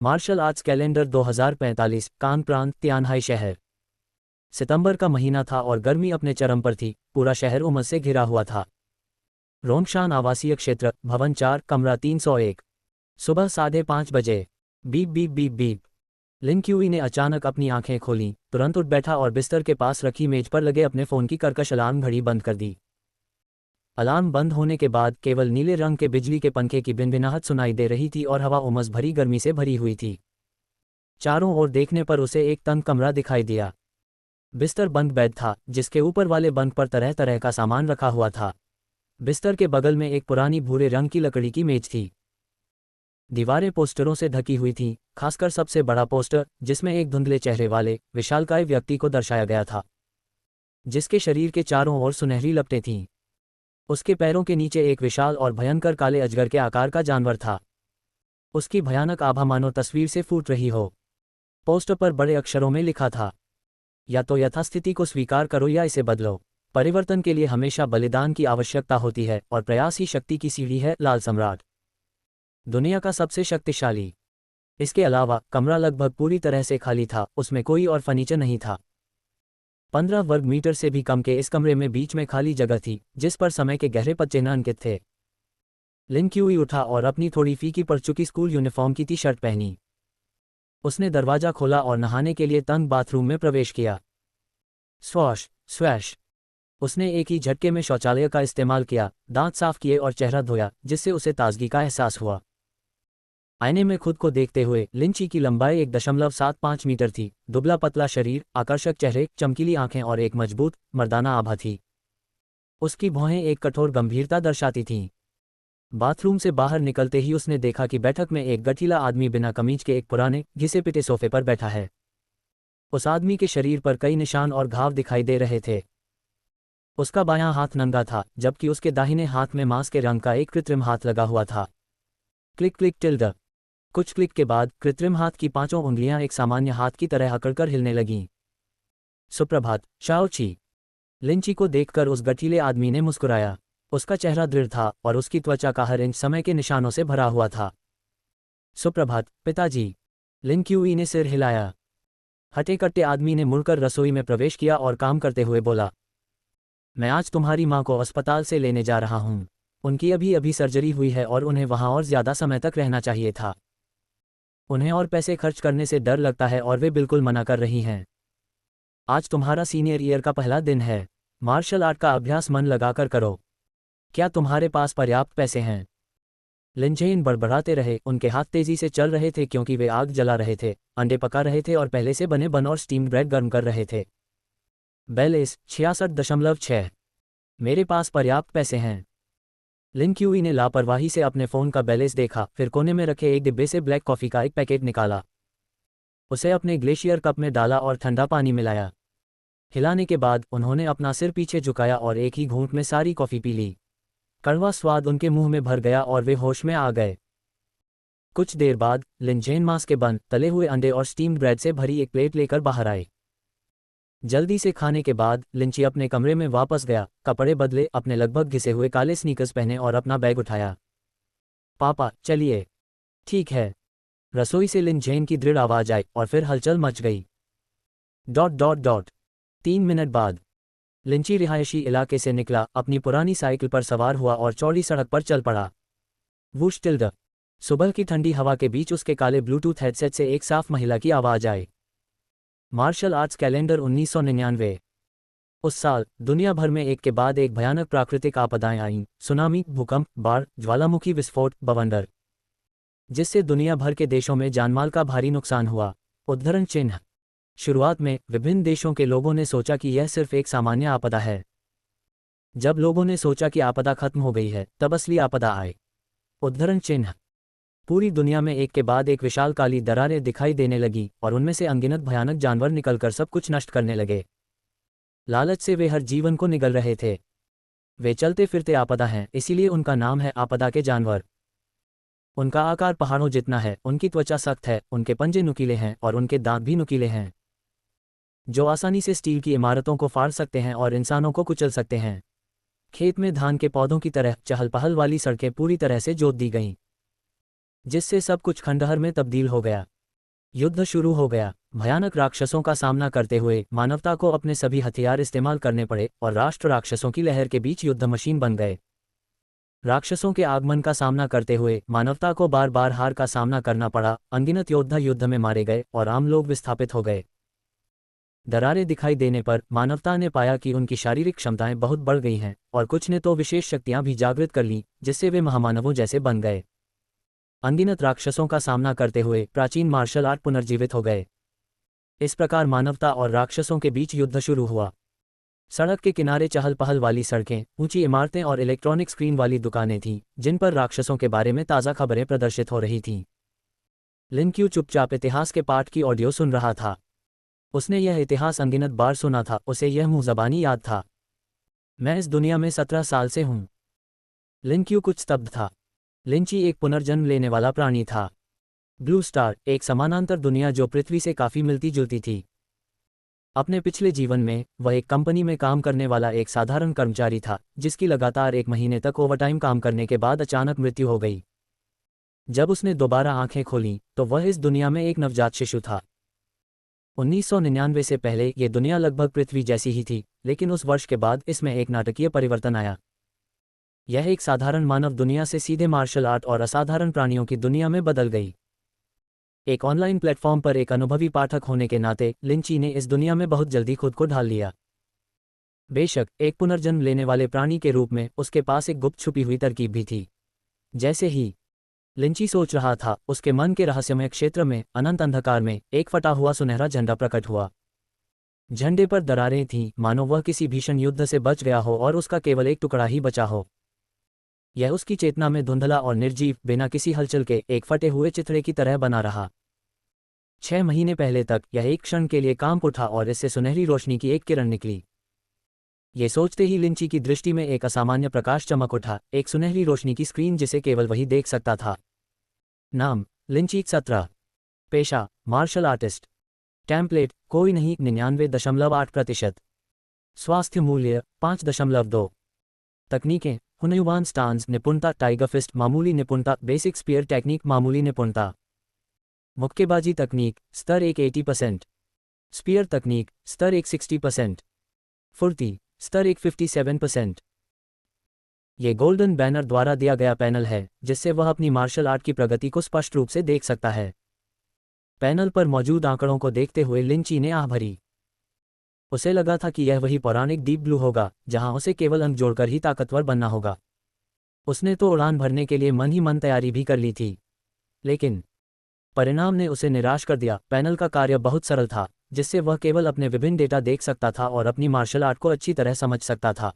Martial arts calendar 2045 कान प्रांत तियानहाई शहर। सितंबर का महीना था और गर्मी अपने चरम पर थी। पूरा शहर उमस से घिरा हुआ था। रोंगशान आवासीय क्षेत्र, भवन 4, कमरा 301। सुबह 5:30 बजे। Beep beep beep beep. Lin Qiyi ने अचानक अपनी आंखें खोलीं, तुरंत उठ बैठा और बिस्तर के पास रखी मेज पर लगे अपने फ़ोन की कर्कश अलार्म घड़ी बंद कर दी। अलार्म बंद होने के बाद केवल नीले रंग के बिजली के पंखे की भिनभिनाहट सुनाई दे रही थी और हवा उमस भरी गर्मी से भरी हुई थी। चारों ओर देखने पर उसे एक तंग कमरा दिखाई दिया। बिस्तर बंद बेड था, जिसके ऊपर वाले बंक पर तरह तरह का सामान रखा हुआ था। बिस्तर के बगल में एक पुरानी भूरे रंग की लकड़ी की मेज थी। दीवारें पोस्टरों से ढकी हुई थीं, खासकर सबसे बड़ा पोस्टर, जिसमें एक धुंधले चेहरे वाले विशालकाय व्यक्ति को दर्शाया गया था, जिसके शरीर के चारों ओर सुनहरी लपटें थीं। उसके पैरों के नीचे एक विशाल और भयंकर काले अजगर के आकार का जानवर था। उसकी भयानक आभा मानो तस्वीर से फूट रही हो। पोस्टर पर बड़े अक्षरों में लिखा था, या तो यथास्थिति को स्वीकार करो या इसे बदलो। परिवर्तन के लिए हमेशा बलिदान की आवश्यकता होती है और प्रयास ही शक्ति की सीढ़ी है। लाल सम्राट, दुनिया का सबसे शक्तिशाली। इसके अलावा कमरा लगभग पूरी तरह से खाली था, उसमें कोई और फर्नीचर नहीं था। 15 वर्ग मीटर से भी कम के इस कमरे में बीच में खाली जगह थी, जिस पर समय के गहरे पदचिह्न अंकित थे। लिन क्यूई उठा और अपनी थोड़ी फीकी पड़ चुकी स्कूल यूनिफॉर्म की टी शर्ट पहनी। उसने दरवाजा खोला और नहाने के लिए तंग बाथरूम में प्रवेश किया। Swash swash. उसने एक ही झटके में शौचालय का इस्तेमाल किया, दांत साफ किए और चेहरा धोया, जिससे उसे ताजगी का एहसास हुआ। आईने में खुद को देखते हुए लिंची की लंबाई 1.75 मीटर थी। दुबला पतला शरीर, आकर्षक चेहरे, चमकीली आंखें और एक मजबूत मर्दाना आभा थी। उसकी भौहें एक कठोर गंभीरता दर्शाती थीं। बाथरूम से बाहर निकलते ही उसने देखा कि बैठक में एक गठीला आदमी बिना कमीज के एक पुराने घिसे पिटे सोफे पर बैठा है। उस आदमी के शरीर पर कई निशान और घाव दिखाई दे रहे थे। उसका बायां हाथ नंगा था, जबकि उसके दाहिने हाथ में मांस के रंग का एक कृत्रिम हाथ लगा हुआ था। Click click tilde. कुछ क्लिक के बाद कृत्रिम हाथ की 5 उंगलियां एक सामान्य हाथ की तरह अकड़कर हिलने लगीं। सुप्रभात, शाओची। लिंची को देखकर उस गठीले आदमी ने मुस्कुराया। उसका चेहरा दृढ़ था और उसकी त्वचा का हर इंच समय के निशानों से भरा हुआ था। सुप्रभात, पिताजी। लिन क्यूई ने सिर हिलाया। हटे कट्टे आदमी ने मुड़कर रसोई में प्रवेश किया और काम करते हुए बोला, मैं आज तुम्हारी माँ को अस्पताल से लेने जा रहा हूँ। उनकी अभी अभी सर्जरी हुई है और उन्हें वहाँ और ज़्यादा समय तक रहना चाहिए था। उन्हें और पैसे खर्च करने से डर लगता है और वे बिल्कुल मना कर रही हैं। आज तुम्हारा सीनियर ईयर का पहला दिन है। मार्शल आर्ट का अभ्यास मन लगाकर करो। क्या तुम्हारे पास पर्याप्त पैसे हैं? लिंचेन बड़बड़ाते रहे। उनके हाथ तेजी से चल रहे थे क्योंकि वे आग जला रहे थे, अंडे पका रहे थे और पहले से बने बन और स्टीम्ड ब्रेड गर्म कर रहे थे। बैलेंस 66.6। मेरे पास पर्याप्त पैसे हैं। लिन क्यूई ने लापरवाही से अपने फ़ोन का बैलेंस देखा, फिर कोने में रखे एक डिब्बे से ब्लैक कॉफ़ी का एक पैकेट निकाला। उसे अपने ग्लेशियर कप में डाला और ठंडा पानी मिलाया। हिलाने के बाद उन्होंने अपना सिर पीछे झुकाया और एक ही घूंट में सारी कॉफ़ी पी ली। कड़वा स्वाद उनके मुंह में भर गया और वे होश में आ गए। कुछ देर बाद लिंचेन मांस के बन, तले हुए अंडे और स्टीम्ड ब्रेड से भरी एक प्लेट लेकर बाहर आए। जल्दी से खाने के बाद लिंची अपने कमरे में वापस गया, कपड़े बदले, अपने लगभग घिसे हुए काले स्नीकर्स पहने और अपना बैग उठाया। पापा, चलिए। ठीक है। रसोई से लिंचेन की दृढ़ आवाज आई और फिर हलचल मच गई। डॉट डॉट डॉट 3 मिनट बाद लिंची रिहायशी इलाके से निकला, अपनी पुरानी साइकिल पर सवार हुआ और चौड़ी सड़क पर चल पड़ा। Whoosh tilde. सुबह की ठंडी हवा के बीच उसके काले ब्लूटूथ हेडसेट से एक साफ महिला की आवाज आई। Martial arts calendar 1999। उस साल दुनिया भर में एक के बाद एक भयानक प्राकृतिक आपदाएं आईं, सुनामी, भूकंप, बाढ़, ज्वालामुखी विस्फोट, बवंडर, जिससे दुनिया भर के देशों में जानमाल का भारी नुकसान हुआ। उद्धरण चिन्ह। शुरुआत में विभिन्न देशों के लोगों ने सोचा कि यह सिर्फ एक सामान्य आपदा है। जब लोगों ने सोचा कि आपदा खत्म हो गई है, तब असली आपदा आए। उद्धरण चिन्ह। पूरी दुनिया में एक के बाद एक विशाल काली दरारें दिखाई देने लगी और उनमें से अनगिनत भयानक जानवर निकलकर सब कुछ नष्ट करने लगे। लालच से वे हर जीवन को निगल रहे थे। वे चलते फिरते आपदा हैं, इसीलिए उनका नाम है आपदा के जानवर। उनका आकार पहाड़ों जितना है, उनकी त्वचा सख्त है, उनके पंजे नुकीले हैं और उनके दांत भी नुकीले हैं, जो आसानी से स्टील की इमारतों को फाड़ सकते हैं और इंसानों को कुचल सकते हैं। खेत में धान के पौधों की तरह चहल पहल वाली सड़कें पूरी तरह से जोत दी गईं। जिससे सब कुछ खंडहर में तब्दील हो गया। युद्ध शुरू हो गया। भयानक राक्षसों का सामना करते हुए मानवता को अपने सभी हथियार इस्तेमाल करने पड़े और राष्ट्र राक्षसों की लहर के बीच युद्ध मशीन बन गए। राक्षसों के आगमन का सामना करते हुए मानवता को बार बार हार का सामना करना पड़ा। अनगिनत योद्धा युद्ध में मारे गए और आम लोग विस्थापित हो गए। दरारें दिखाई देने पर मानवता ने पाया कि उनकी शारीरिक क्षमताएं बहुत बढ़ गई हैं और कुछ ने तो विशेष शक्तियां भी जागृत कर लीं, जिससे वे महामानवों जैसे बन गए। अनगिनत राक्षसों का सामना करते हुए प्राचीन मार्शल आर्ट पुनर्जीवित हो गए। इस प्रकार मानवता और राक्षसों के बीच युद्ध शुरू हुआ। सड़क के किनारे चहल पहल वाली सड़कें, ऊंची इमारतें और इलेक्ट्रॉनिक स्क्रीन वाली दुकानें थीं, जिन पर राक्षसों के बारे में ताज़ा खबरें प्रदर्शित हो रही थीं। लिन क्यू चुपचाप इतिहास के पाठ की ऑडियो सुन रहा था। उसने यह इतिहास अनगिनत बार सुना था, उसे यह मुंहज़बानी याद था। मैं इस दुनिया में 17 साल से हूँ। लिन क्यू कुछ स्तब्ध था। लिंची एक पुनर्जन्म लेने वाला प्राणी था। ब्लू स्टार, एक समानांतर दुनिया जो पृथ्वी से काफ़ी मिलती जुलती थी। अपने पिछले जीवन में वह एक कंपनी में काम करने वाला एक साधारण कर्मचारी था, जिसकी लगातार 1 महीने तक ओवरटाइम काम करने के बाद अचानक मृत्यु हो गई। जब उसने दोबारा आंखें खोलीं तो वह इस दुनिया में एक नवजात शिशु था। 1999 से पहले ये दुनिया लगभग पृथ्वी जैसी ही थी, लेकिन उस वर्ष के बाद इसमें एक नाटकीय परिवर्तन आया। यह एक साधारण मानव दुनिया से सीधे मार्शल आर्ट और असाधारण प्राणियों की दुनिया में बदल गई। एक ऑनलाइन प्लेटफॉर्म पर एक अनुभवी पाठक होने के नाते लिंची ने इस दुनिया में बहुत जल्दी खुद को ढाल लिया। बेशक एक पुनर्जन्म लेने वाले प्राणी के रूप में उसके पास एक गुप्त छुपी हुई तरकीब भी थी। जैसे ही लिंची सोच रहा था, उसके मन के रहस्यमय क्षेत्र में अनंत अंधकार में एक फटा हुआ सुनहरा झंडा प्रकट हुआ। झंडे पर दरारें थीं, मानो वह किसी भीषण युद्ध से बच गया हो और उसका केवल एक टुकड़ा ही बचा हो। यह उसकी चेतना में धुंधला और निर्जीव, बिना किसी हलचल के एक फटे हुए चिथड़े की तरह बना रहा। 6 महीने पहले तक यह एक क्षण के लिए कांप उठा और इससे सुनहरी रोशनी की एक किरण निकली। ये सोचते ही लिंची की दृष्टि में एक असामान्य प्रकाश चमक उठा, एक सुनहरी रोशनी की स्क्रीन जिसे केवल वही देख सकता था। नाम लिंची 17। पेशा मार्शल आर्टिस्ट। टेम्पलेट कोई नहीं 99.8%। स्वास्थ्य मूल्य 5.2। तकनीकें हुनयुवान स्टांस निपुणता, टाइगर फिस्ट मामूली निपुणता, बेसिक स्पीयर टेक्निक मामूली निपुणता। मुक्केबाजी तकनीक स्तर 1 80%। स्पीयर तकनीक स्तर 1 60%। फुर्ती स्तर 1 57%। ये गोल्डन बैनर द्वारा दिया गया पैनल है, जिससे वह अपनी मार्शल आर्ट की प्रगति को स्पष्ट रूप से देख सकता है। पैनल पर मौजूद आंकड़ों को देखते हुए लिंची ने आह भरी। उसे लगा था कि यह वही पौराणिक डीप ब्लू होगा, जहां उसे केवल अंक जोड़कर ही ताकतवर बनना होगा। उसने तो उड़ान भरने के लिए मन ही मन तैयारी भी कर ली थी, लेकिन परिणाम ने उसे निराश कर दिया। पैनल का कार्य बहुत सरल था, जिससे वह केवल अपने विभिन्न डेटा देख सकता था और अपनी मार्शल आर्ट को अच्छी तरह समझ सकता था।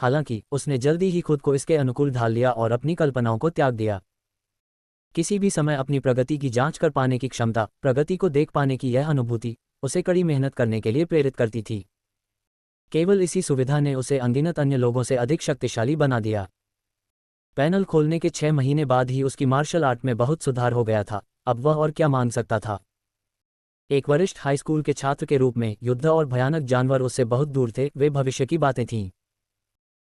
हालांकि उसने जल्दी ही खुद को इसके अनुकूल ढाल लिया और अपनी कल्पनाओं को त्याग दिया। किसी भी समय अपनी प्रगति की जांच कर पाने की क्षमता, प्रगति को देख पाने की यह अनुभूति उसे कड़ी मेहनत करने के लिए प्रेरित करती थी। केवल इसी सुविधा ने उसे अनगिनत अन्य लोगों से अधिक शक्तिशाली बना दिया। पैनल खोलने के 6 महीने बाद ही उसकी मार्शल आर्ट में बहुत सुधार हो गया था। अब वह और क्या मांग सकता था। एक वरिष्ठ हाई स्कूल के छात्र के रूप में युद्ध और भयानक जानवर उससे बहुत दूर थे, वे भविष्य की बातें थीं।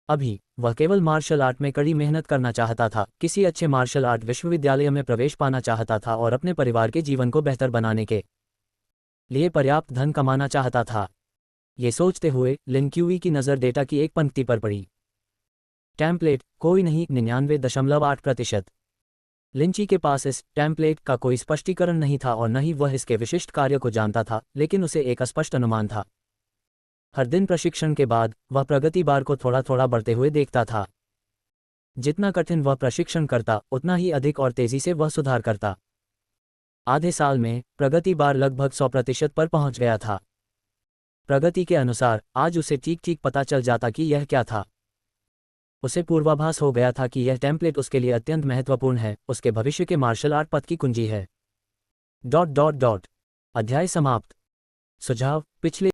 अभी वह केवल मार्शल आर्ट में कड़ी मेहनत करना चाहता था, किसी अच्छे मार्शल आर्ट विश्वविद्यालय में प्रवेश पाना चाहता था और अपने परिवार के जीवन को बेहतर बनाने के लिए पर्याप्त धन कमाना चाहता था। ये सोचते हुए लिन क्यूई की नज़र डेटा की एक पंक्ति पर पड़ी। टेम्पलेट कोई नहीं 99.8%। लिंची के पास इस टेम्पलेट का कोई स्पष्टीकरण नहीं था और न ही वह इसके विशिष्ट कार्य को जानता था, लेकिन उसे एक अस्पष्ट अनुमान था। हर दिन प्रशिक्षण के बाद वह प्रगति बार को थोड़ा थोड़ा बढ़ते हुए देखता था। जितना कठिन वह प्रशिक्षण करता, उतना ही अधिक और तेजी से वह सुधार करता। आधे साल में प्रगति बार लगभग 100% पर पहुंच गया था। प्रगति के अनुसार आज उसे ठीक ठीक पता चल जाता कि यह क्या था। उसे पूर्वाभास हो गया था कि यह टेम्पलेट उसके लिए अत्यंत महत्वपूर्ण है, उसके भविष्य के मार्शल आर्ट पथ की कुंजी है। अध्याय समाप्त। सुझाव पिछले